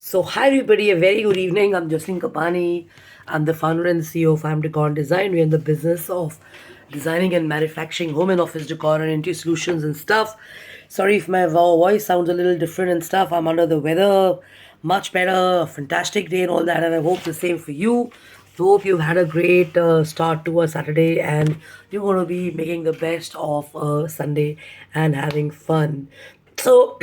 So, hi everybody, a very good evening. I'm Jocelyn Kapani. I'm the founder and CEO of Am Decor and Design. We're in the business of designing and manufacturing home and office decor and interior solutions and stuff. Sorry if my voice sounds a little different and stuff. I'm under the weather, much better, a fantastic day and all that. And I hope the same for you. Hope you've had a great start to a Saturday and you're going to be making the best of a Sunday and having fun. So,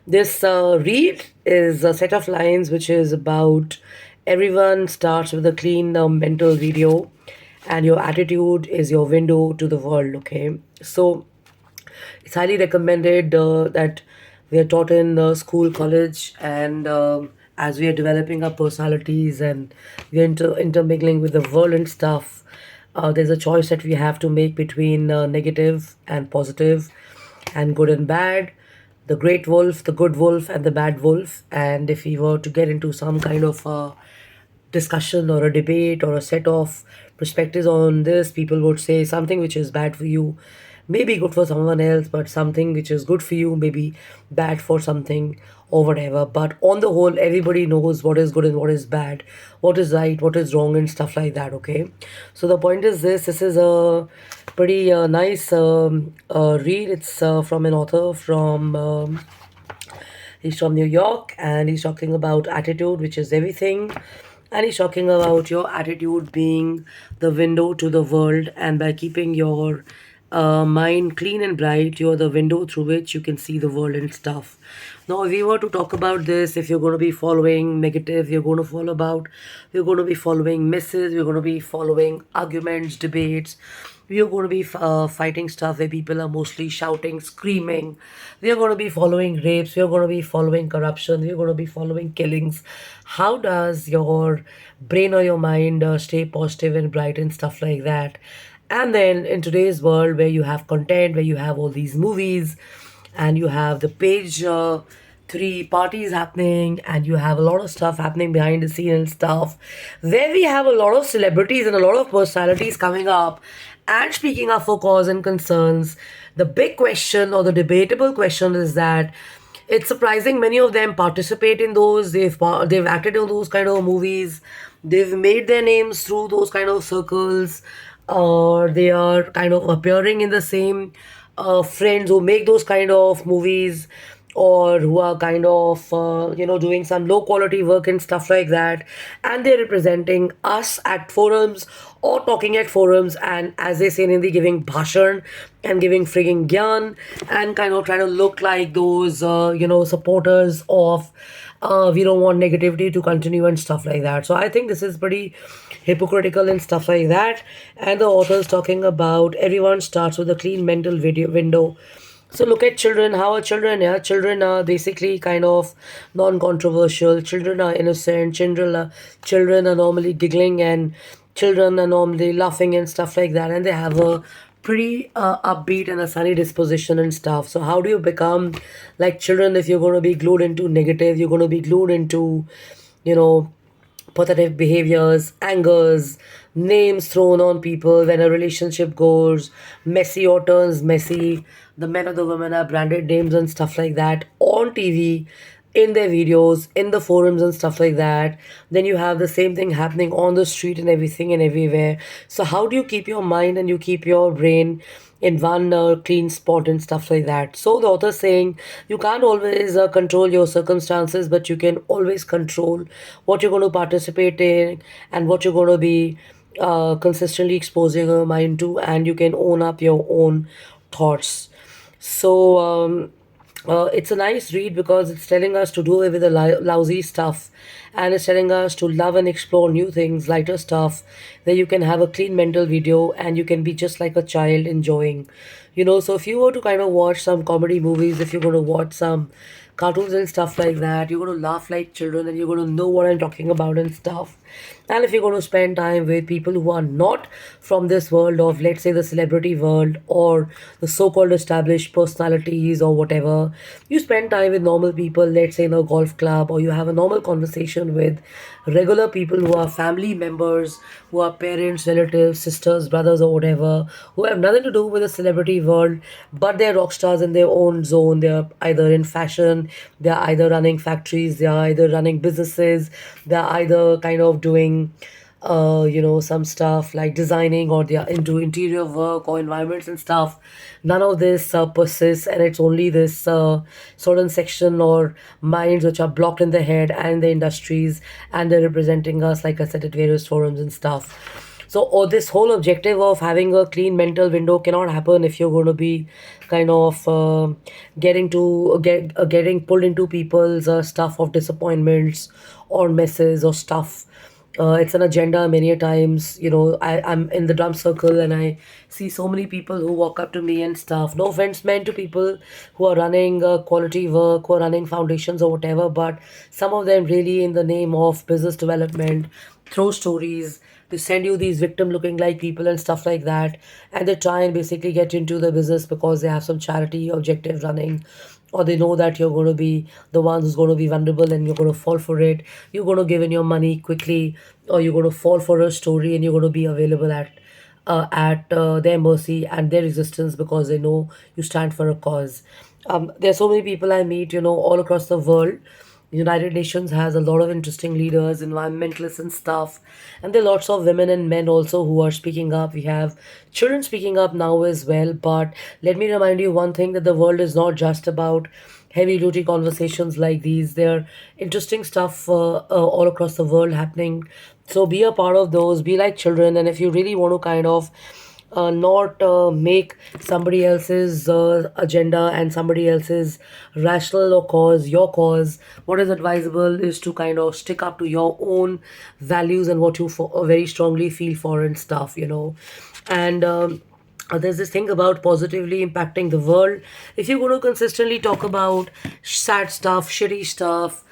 this read is a set of lines which is about everyone starts with a clean mental video, and your attitude is your window to the world. Okay, so it's highly recommended that we are taught in school, college, and as we are developing our personalities and we are intermingling with the world and stuff. There's a choice that we have to make between negative and positive and good and bad, the great wolf, the good wolf, and the bad wolf. And if we were to get into some kind of discussion or a debate or a set of perspectives on this, people would say something which is bad for you may be good for someone else, but something which is good for you may be bad for something or whatever. But on the whole, everybody knows what is good and what is bad, what is right, what is wrong, and stuff like that. Okay, so the point is this is a pretty nice read. It's from an author from he's from New York, and he's talking about attitude, which is everything. And he's talking about your attitude being the window to the world, and by keeping your mind clean and bright, you're the window through which you can see the world and stuff. Now, if we were to talk about this, if you're going to be following negative, you're going to be following misses, you're going to be following arguments, debates, we are going to be fighting stuff where people are mostly shouting, screaming. We are going to be following rapes. We are going to be following corruption. We are going to be following killings. How does your brain or your mind stay positive and bright and stuff like that? And then in today's world where you have content, where you have all these movies, and you have the page three parties happening, and you have a lot of stuff happening behind the scene and stuff, where we have a lot of celebrities and a lot of personalities coming up and speaking up for cause and concerns. The big question or the debatable question is that it's surprising many of them participate in those. They've acted in those kind of movies. They've made their names through those kind of circles, or they are kind of appearing in the same friends who make those kind of movies, or who are kind of doing some low quality work and stuff like that, and they're representing us at forums or talking at forums, and as they say in Hindi, giving bhashan and giving frigging gyan, and kind of trying to look like those supporters of we don't want negativity to continue and stuff like that. So I think this is pretty hypocritical and stuff like that. And the author is talking about everyone starts with a clean mental video window. So look at children. How are children? Yeah, children are basically kind of non-controversial. Children are innocent. Children are normally giggling, and children are normally laughing and stuff like that. And they have a pretty upbeat and a sunny disposition and stuff. So how do you become like children if you're going to be glued into negative? You're going to be glued into, you know, pathetic behaviors, angers, names thrown on people when a relationship goes messy or turns messy. The men or the women are branded names and stuff like that on TV, in their videos, in the forums and stuff like that. Then you have the same thing happening on the street and everything and everywhere. So, how do you keep your mind and you keep your brain in one clean spot and stuff like that? So, the author saying you can't always control your circumstances, but you can always control what you're going to participate in and what you're going to be consistently exposing your mind to, and you can own up your own thoughts. So it's a nice read because it's telling us to do away with the lousy stuff, and it's telling us to love and explore new things, lighter stuff, where you can have a clean mental video and you can be just like a child enjoying. So if you were to kind of watch some comedy movies, if you're going to watch some cartoons and stuff like that, you're going to laugh like children and you're going to know what I'm talking about and stuff. And if you're going to spend time with people who are not from this world of, let's say, the celebrity world or the so called established personalities or whatever, you spend time with normal people, let's say in a golf club, or you have a normal conversation with regular people who are family members, who are parents, relatives, sisters, brothers, or whatever, who have nothing to do with the celebrity world, but they're rock stars in their own zone. They're either in fashion, on. They're either running factories, they're either running businesses, they're either kind of doing some stuff like designing, or they are into interior work or environments and stuff. None of this persists, and it's only this certain section or minds which are blocked in the head and the industries, and they're representing us, like I said, at various forums and stuff. So, or this whole objective of having a clean mental window cannot happen if you're going to be kind of getting pulled into people's stuff of disappointments or messes or stuff. It's an agenda many a times. I'm in the drum circle and I see so many people who walk up to me and stuff. No offense meant to people who are running quality work, who are running foundations or whatever, but some of them really, in the name of business development, throw stories. They send you these victim looking like people and stuff like that, and they try and basically get into the business because they have some charity objective running, or they know that you're going to be the one who's going to be vulnerable and you're going to fall for it. You're going to give in your money quickly, or you're going to fall for a story and you're going to be available at their mercy and their resistance because they know you stand for a cause. There's so many people I meet, all across the world. United Nations has a lot of interesting leaders, environmentalists and stuff, and there are lots of women and men also who are speaking up. We have children speaking up now as well. But let me remind you one thing, that the world is not just about heavy duty conversations like these. There are interesting stuff all across the world happening. So be a part of those. Be like children, and if you really want to kind of not make somebody else's agenda and somebody else's rational or cause your cause. What is advisable is to kind of stick up to your own values and what you very strongly feel for and stuff, And there's this thing about positively impacting the world. If you're going to consistently talk about sad stuff, shitty stuff,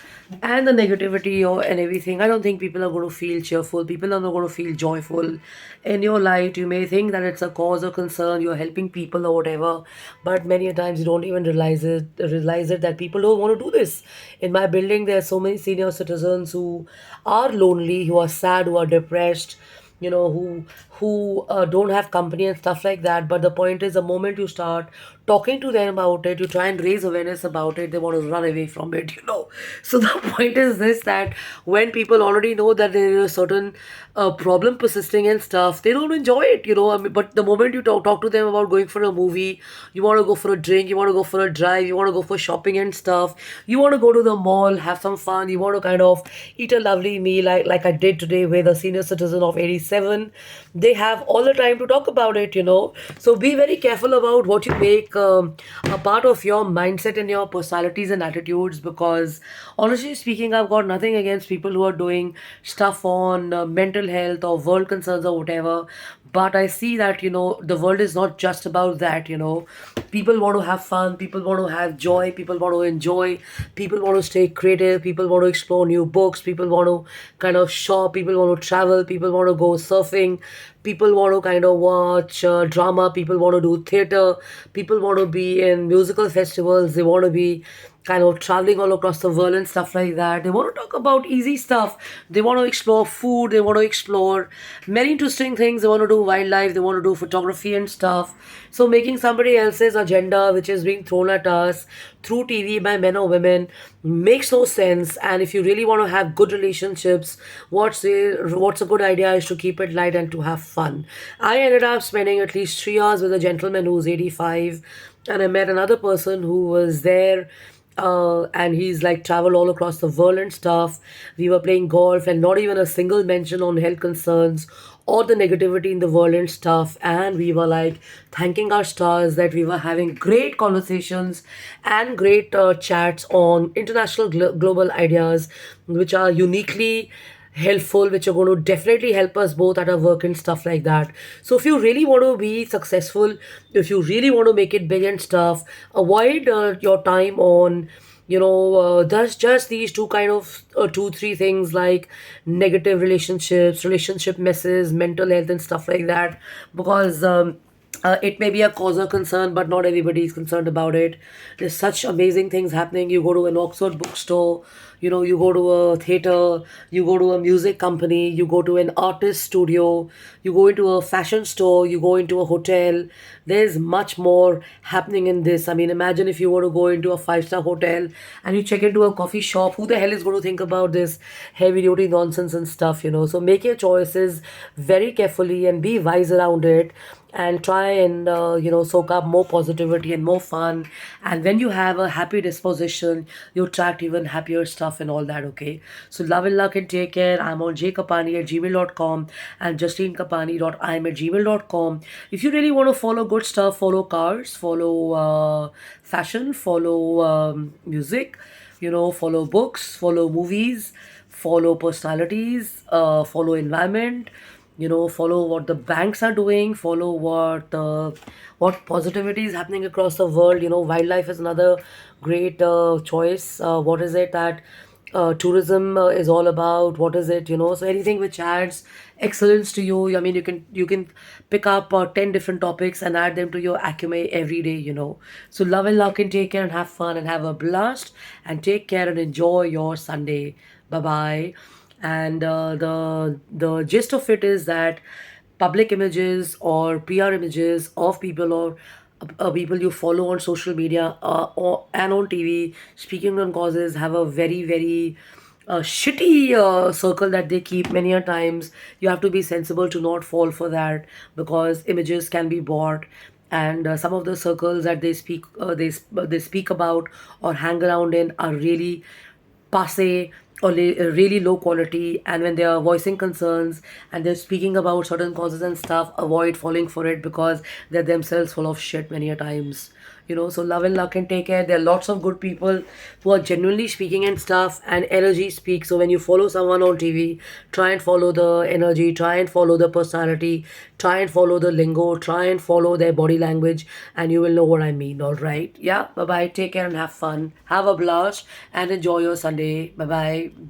and the negativity or and everything, I don't think people are going to feel cheerful. People are not going to feel joyful in your light. You may think that it's a cause or concern, you're helping people or whatever, but many a times you don't even realize it that people don't want to do this. In my building, there are so many senior citizens who are lonely, who are sad, who are depressed, who don't have company and stuff like that. But the point is, the moment you start talking to them about it, you try and raise awareness about it, they want to run away from it. So the point is this, that when people already know that there is a certain problem persisting and stuff, they don't enjoy it. I mean, but the moment you talk to them about going for a movie, you want to go for a drink, you want to go for a drive, you want to go for shopping and stuff, you want to go to the mall, have some fun, you want to kind of eat a lovely meal, like I did today with a senior citizen of 87. They have all the time to talk about it. So be very careful about what you make a part of your mindset and your personalities and attitudes, because honestly speaking, I've got nothing against people who are doing stuff on mental health or world concerns or whatever. But I see that the world is not just about that. People want to have fun, people want to have joy, people want to enjoy, people want to stay creative, people want to explore new books, people want to kind of shop, people want to travel, people want to go surfing, people want to kind of watch drama, people want to do theater, people want to be in musical festivals, they want to be kind of traveling all across the world and stuff like that. They want to talk about easy stuff. They want to explore food. They want to explore many interesting things. They want to do wildlife. They want to do photography and stuff. So making somebody else's agenda, which is being thrown at us through TV by men or women, makes no sense. And if you really want to have good relationships, what's a good idea is to keep it light and to have fun. I ended up spending at least 3 hours with a gentleman who's 85, and I met another person who was there, and he's like traveled all across the world and stuff. We were playing golf, and not even a single mention on health concerns or the negativity in the world and stuff. And we were like thanking our stars that we were having great conversations and great chats on international global ideas, which are uniquely helpful, which are going to definitely help us both at our work and stuff like that. So if you really want to be successful, if you really want to make it big and stuff, avoid your time on that's just these two kind of two three things, like negative relationships, relationship messes, mental health and stuff like that, because it may be a cause or concern, but not everybody is concerned about it. There's such amazing things happening. You go to an Oxford bookstore, You go to a theater, you go to a music company, you go to an artist studio, you go into a fashion store, you go into a hotel. There's much more happening in this. I mean, imagine if you were to go into a five-star hotel and you check into a coffee shop, who the hell is going to think about this heavy duty nonsense and stuff? So make your choices very carefully and be wise around it, and try and soak up more positivity and more fun. And when you have a happy disposition, you attract even happier stuff and all that. Okay, so love and luck and take care. I'm on jkapani@gmail.com and justinekapani.im@gmail.com. If you really want to follow good stuff, follow cars, follow fashion, follow music, follow books, follow movies, follow personalities, follow environment, follow what the banks are doing, follow what positivity is happening across the world. Wildlife is another great choice. What is it that tourism is all about? What is it? So anything which adds excellence to you. I mean, you can pick up 10 different topics and add them to your acumen every day. So love and luck and take care and have fun and have a blast and take care and enjoy your Sunday. Bye bye. And the gist of it is that public images or PR images of people, or people you follow on social media, and on TV, speaking on causes, have a very very shitty circle that they keep. Many a times you have to be sensible to not fall for that, because images can be bought. And some of the circles that they speak about or hang around in are really passe or really low quality. And when they are voicing concerns and they're speaking about certain causes and stuff, avoid falling for it, because they're themselves full of shit many a times. So love and luck and take care. There are lots of good people who are genuinely speaking and stuff, and energy speaks. So when you follow someone on TV, try and follow the energy, try and follow the personality, try and follow the lingo, try and follow their body language, and you will know what I mean. All right. Yeah. Bye bye. Take care and have fun. Have a blast and enjoy your Sunday. Bye bye.